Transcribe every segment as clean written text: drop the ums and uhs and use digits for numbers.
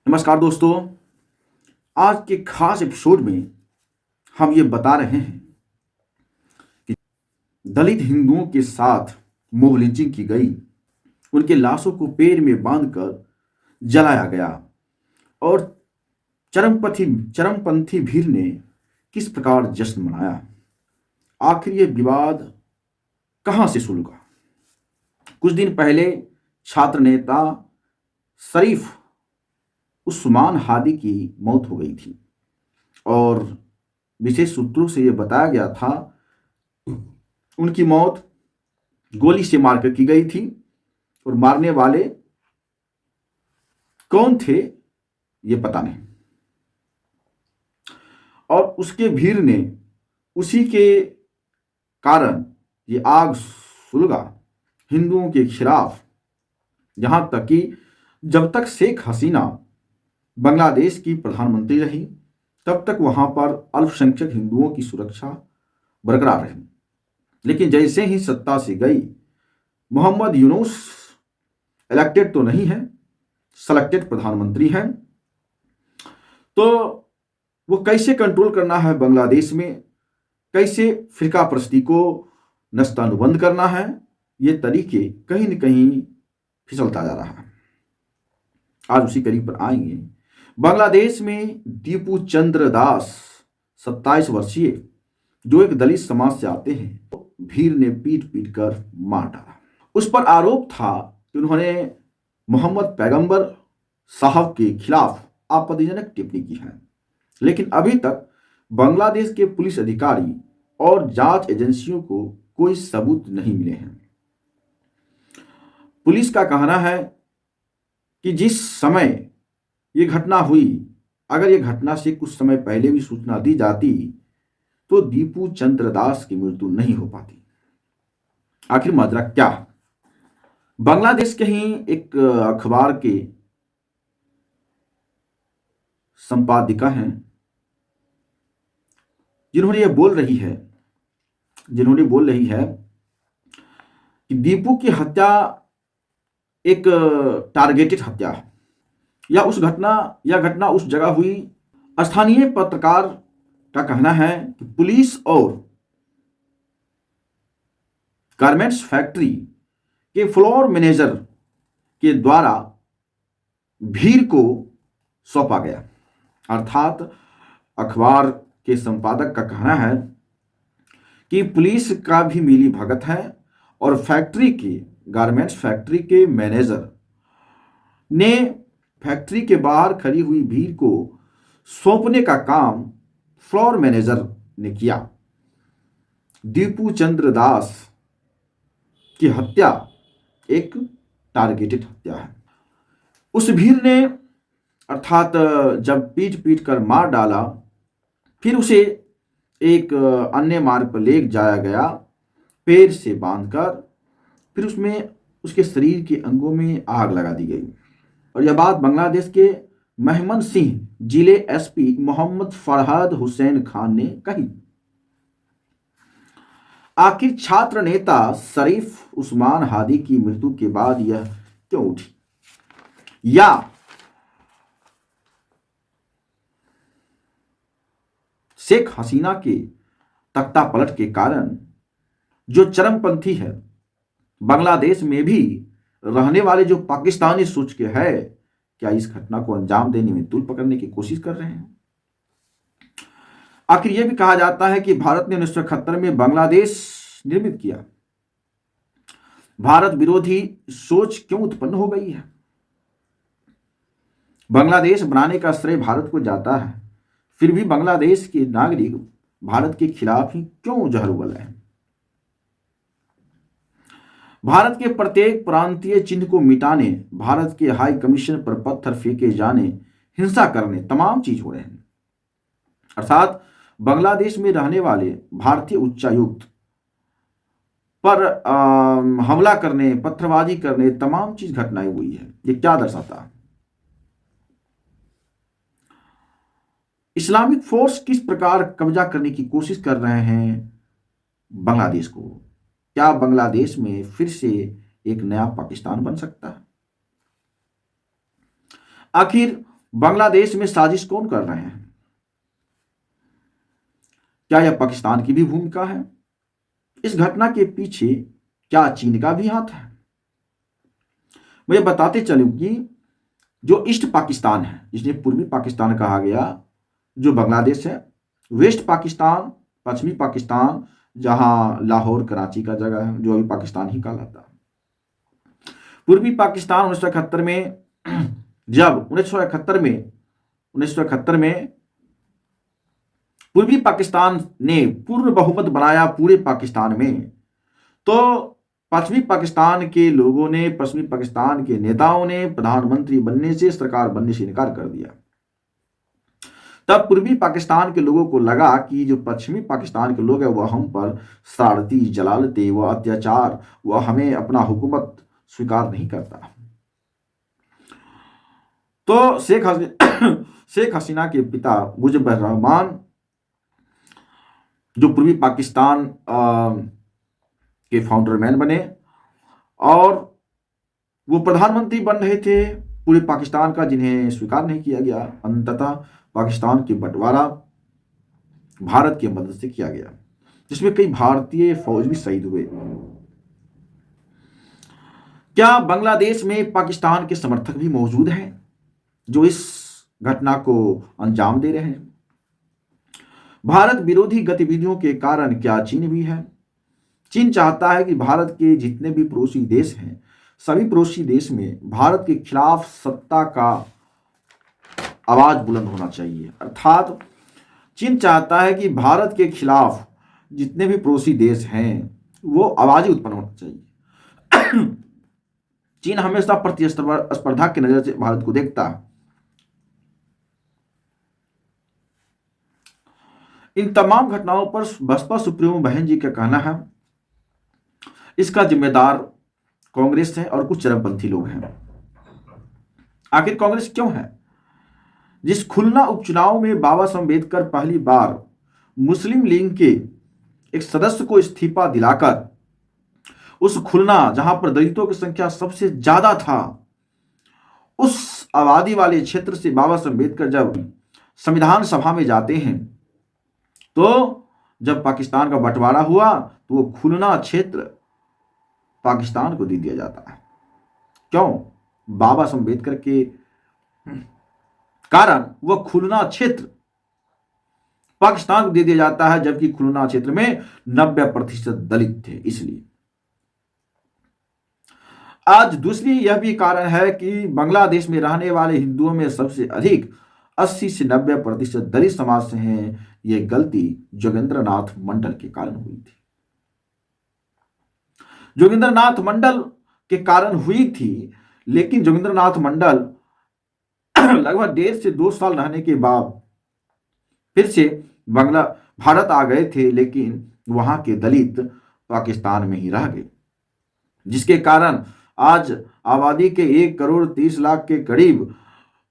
नमस्कार दोस्तों। आज के खास एपिसोड में हम ये बता रहे हैं कि दलित हिंदुओं के साथ मॉब लिंचिंग की गई, उनके लाशों को पेड़ में बांधकर जलाया गया और चरमपंथी भीड़ ने किस प्रकार जश्न मनाया। आखिर ये विवाद कहां से शुरू हुआ? कुछ दिन पहले छात्र नेता शरीफ उस्मान हादी की मौत हो गई थी और विशेष सूत्रों से यह बताया गया था उनकी मौत गोली से मारकर की गई थी और मारने वाले कौन थे ये पता नहीं। और उसके भीड़ ने उसी के कारण ये आग सुलगा हिंदुओं के खिलाफ, यहां तक कि जब तक शेख हसीना बांग्लादेश की प्रधानमंत्री रही तब तक वहां पर अल्पसंख्यक हिंदुओं की सुरक्षा बरकरार रही। लेकिन जैसे ही सत्ता से गई, मोहम्मद यूनुस इलेक्टेड तो नहीं है, सेलेक्टेड प्रधानमंत्री हैं, तो वो कैसे कंट्रोल करना है बांग्लादेश में, कैसे फिरका परस्ती को नस्तानुबंद करना है, ये तरीके कहीं न कहीं फिसलता जा रहा है। आज उसी करीब पर आएंगे। बांग्लादेश में दीपू चंद्र दास 27 वर्षीय जो एक दलित समाज से आते हैं, भीड़ ने पीट पीट कर मार डाला। उस पर आरोप था कि उन्होंने मोहम्मद पैगंबर साहब के खिलाफ आपत्तिजनक टिप्पणी की है। लेकिन अभी तक बांग्लादेश के पुलिस अधिकारी और जांच एजेंसियों को कोई सबूत नहीं मिले हैं। पुलिस का कहना है कि जिस समय ये घटना हुई, अगर ये घटना से कुछ समय पहले भी सूचना दी जाती तो दीपू चंद्र दास की मृत्यु नहीं हो पाती। आखिर माजरा क्या है? बांग्लादेश के ही एक अखबार के संपादिका हैं जिन्होंने बोल रही है कि दीपू की हत्या एक टारगेटेड हत्या है। यह घटना उस जगह हुई। स्थानीय पत्रकार का कहना है कि पुलिस और गारमेंट्स फैक्ट्री के फ्लोर मैनेजर के द्वारा भीड़ को सौंपा गया। अर्थात अखबार के संपादक का कहना है कि पुलिस का भी मिली भगत है और गारमेंट्स फैक्ट्री के मैनेजर ने फैक्ट्री के बाहर खड़ी हुई भीड़ को सौंपने का काम फ्लोर मैनेजर ने किया। दीपू चंद्र दास की हत्या एक टारगेटेड हत्या है। उस भीड़ ने अर्थात जब पीट पीट कर मार डाला, फिर उसे एक अन्य मार्ग पर ले जाया गया, पैर से बांधकर, फिर उसके शरीर के अंगों में आग लगा दी गई। और यह बात बांग्लादेश के मेहमन सिंह जिले एसपी मोहम्मद फरहाद हुसैन खान ने कही। आखिर छात्र नेता शरीफ उस्मान हादी की मृत्यु के बाद यह क्यों उठी? या शेख हसीना के तख्ता पलट के कारण जो चरमपंथी है, बांग्लादेश में भी रहने वाले जो पाकिस्तानी सोच के है, क्या इस घटना को अंजाम देने में तूल पकड़ने की कोशिश कर रहे हैं? आखिर यह भी कहा जाता है कि भारत ने 1971 में बांग्लादेश निर्मित किया। भारत विरोधी सोच क्यों उत्पन्न हो गई है? बांग्लादेश बनाने का श्रेय भारत को जाता है, फिर भी बांग्लादेश के नागरिक भारत के खिलाफ ही क्यों जहर उगल रहे हैं? भारत के प्रत्येक प्रांतीय चिन्ह को मिटाने, भारत के हाई कमीशन पर पत्थर फेंके जाने, हिंसा करने, तमाम चीज हो रहे हैं। अर्थात बांग्लादेश में रहने वाले भारतीय उच्चायुक्त पर हमला करने, पत्थरबाजी करने, तमाम चीज घटनाएं हुई है। ये क्या दर्शाता है? इस्लामिक फोर्स किस प्रकार कब्जा करने की कोशिश कर रहे हैं बांग्लादेश को। क्या बांग्लादेश में फिर से एक नया पाकिस्तान बन सकता है? आखिर बांग्लादेश में साजिश कौन कर रहे हैं? क्या यह पाकिस्तान की भी भूमिका है? इस घटना के पीछे क्या चीन का भी हाथ है? मैं बताते चलूं कि जो ईस्ट पाकिस्तान है, जिसने पूर्वी पाकिस्तान कहा गया, जो बांग्लादेश है, वेस्ट पाकिस्तान, पश्चिमी पाकिस्तान, जहां लाहौर कराची का जगह है, जो अभी पाकिस्तान ही कहलाता है। पूर्वी पाकिस्तान 1971 में जब 1971 में पूर्वी पाकिस्तान ने पूर्ण बहुमत बनाया पूरे पाकिस्तान में, तो पश्चिमी पाकिस्तान के लोगों ने, पश्चिमी पाकिस्तान के नेताओं ने प्रधानमंत्री बनने से, सरकार बनने से इनकार कर दिया। तब पूर्वी पाकिस्तान के लोगों को लगा कि जो पश्चिमी पाकिस्तान के लोग हैं वह हम पर शरारती, जलालते व अत्याचार, वह हमें अपना हुकूमत स्वीकार नहीं करता। तो शेख हसीना के पिता मुजिबुर रहमान, जो पूर्वी पाकिस्तान के फाउंडर मैन बने, और वो प्रधानमंत्री बन रहे थे पूरे पाकिस्तान का, जिन्हें स्वीकार नहीं किया गया। अंततः पाकिस्तान की बंटवारा भारत की मदद से किया गया, जिसमें कई भारतीय फौज भी शहीद हुए। क्या बांग्लादेश में पाकिस्तान के समर्थक भी मौजूद हैं जो इस घटना को अंजाम दे रहे हैं? भारत विरोधी गतिविधियों के कारण क्या चीन भी है? चीन चाहता है कि भारत के जितने भी पड़ोसी देश हैं, सभी पड़ोसी देश में भारत के खिलाफ सत्ता का आवाज बुलंद होना चाहिए। अर्थात चीन चाहता है कि भारत के खिलाफ जितने भी पड़ोसी देश हैं वो आवाज उत्पन्न होना चाहिए। चीन हमेशा प्रतिस्पर्धा की नजर से भारत को देखता है। इन तमाम घटनाओं पर बसपा सुप्रीमो बहन जी का कहना है इसका जिम्मेदार कांग्रेस है और कुछ चरमपंथी लोग हैं। आखिर कांग्रेस क्यों है? जिस खुलना उपचुनाव में बाबा साहब अम्बेडकर पहली बार मुस्लिम लीग के एक सदस्य को इस्तीफा दिलाकर, उस खुलना जहां पर दलितों की संख्या सबसे ज्यादा था, उस आबादी वाले क्षेत्र से बाबा साहब अम्बेडकर जब संविधान सभा में जाते हैं, तो जब पाकिस्तान का बंटवारा हुआ तो वो खुलना क्षेत्र पाकिस्तान को दे दिया जाता है। क्यों? बाबा साहब अम्बेडकर के कारण वह खुलना क्षेत्र पाकिस्तान को दे दिया जाता है, जबकि खुलना क्षेत्र में 90% दलित थे। इसलिए आज दूसरी यह भी कारण है कि बांग्लादेश में रहने वाले हिंदुओं में सबसे अधिक 80 से 90% दलित समाज से हैं। यह गलती जोगेंद्रनाथ मंडल के कारण हुई थी। जोगेंद्रनाथ मंडल के कारण हुई थी, लेकिन जोगेंद्रनाथ मंडल लगभग 1.5 से 2 साल रहने के बाद फिर से भारत आ गए थे, लेकिन वहां के दलित पाकिस्तान में ही रह गए, जिसके कारण आज आबादी के 1 करोड़ 30 लाख के करीब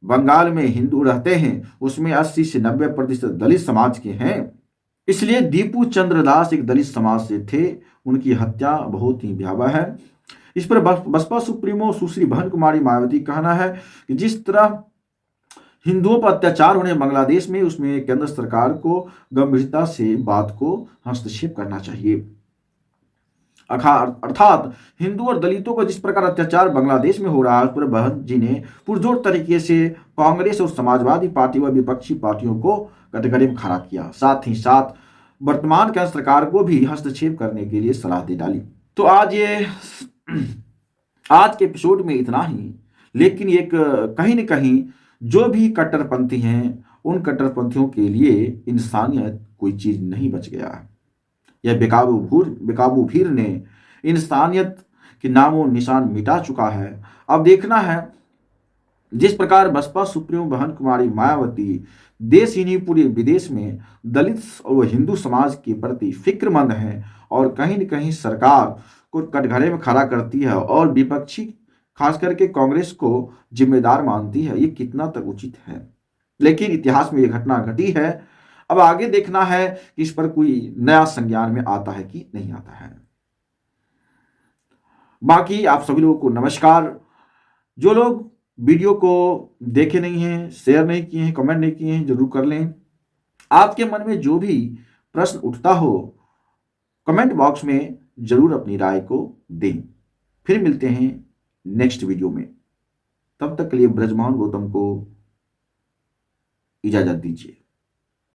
बंगाल में हिंदू रहते हैं, उसमें 80 से 90% दलित समाज के हैं। इसलिए दीपू चंद्र दास एक दलित समाज से थे, उनकी हत्या बहुत ही भयावह है। इस पर बसपा सुप्रीमो सुश्री बहन कुमारी मायावती का कहना है कि जिस तरह हिंदुओं पर अत्याचार होने बांग्लादेश में, उसमें केंद्र सरकार को गंभीरता से बात को हस्तक्षेप करना चाहिए। अर्थात हिंदू और दलितों का जिस प्रकार अत्याचार बांग्लादेश में हो रहा है, उस पर बहन जी ने पुरजोर तरीके से कांग्रेस और समाजवादी पार्टी व विपक्षी पार्टियों को कटघरे में खड़ा किया। साथ ही साथ वर्तमान केंद्र सरकार को भी हस्तक्षेप करने के लिए सलाह दे डाली। तो आज के एपिसोड में इतना ही, लेकिन एक कहीं न कहीं जो भी कट्टरपंथी हैं, उन कट्टरपंथियों के लिए इंसानियत कोई चीज नहीं बच गया है। यह बेकाबू भीड़ ने इंसानियत के नामो निशान मिटा चुका है। अब देखना है जिस प्रकार बसपा सुप्रीमो बहन कुमारी मायावती देश ही नहीं पूरे विदेश में दलित और हिंदू समाज के प्रति फिक्रमंद है और कहीं न कहीं सरकार को कटघरे में खड़ा करती है और विपक्षी खास करके कांग्रेस को जिम्मेदार मानती है, ये कितना तक उचित है। लेकिन इतिहास में यह घटना घटी है। अब आगे देखना है कि इस पर कोई नया संज्ञान में आता है कि नहीं आता है। बाकी आप सभी लोगों को नमस्कार। जो लोग वीडियो को देखे नहीं हैं, शेयर नहीं किए हैं, कमेंट नहीं किए हैं, जरूर कर लें। आपके मन में जो भी प्रश्न उठता हो कमेंट बॉक्स में जरूर अपनी राय को दें। फिर मिलते हैं नेक्स्ट वीडियो में। तब तक के लिए ब्रजमोहन गौतम को इजाजत दीजिए।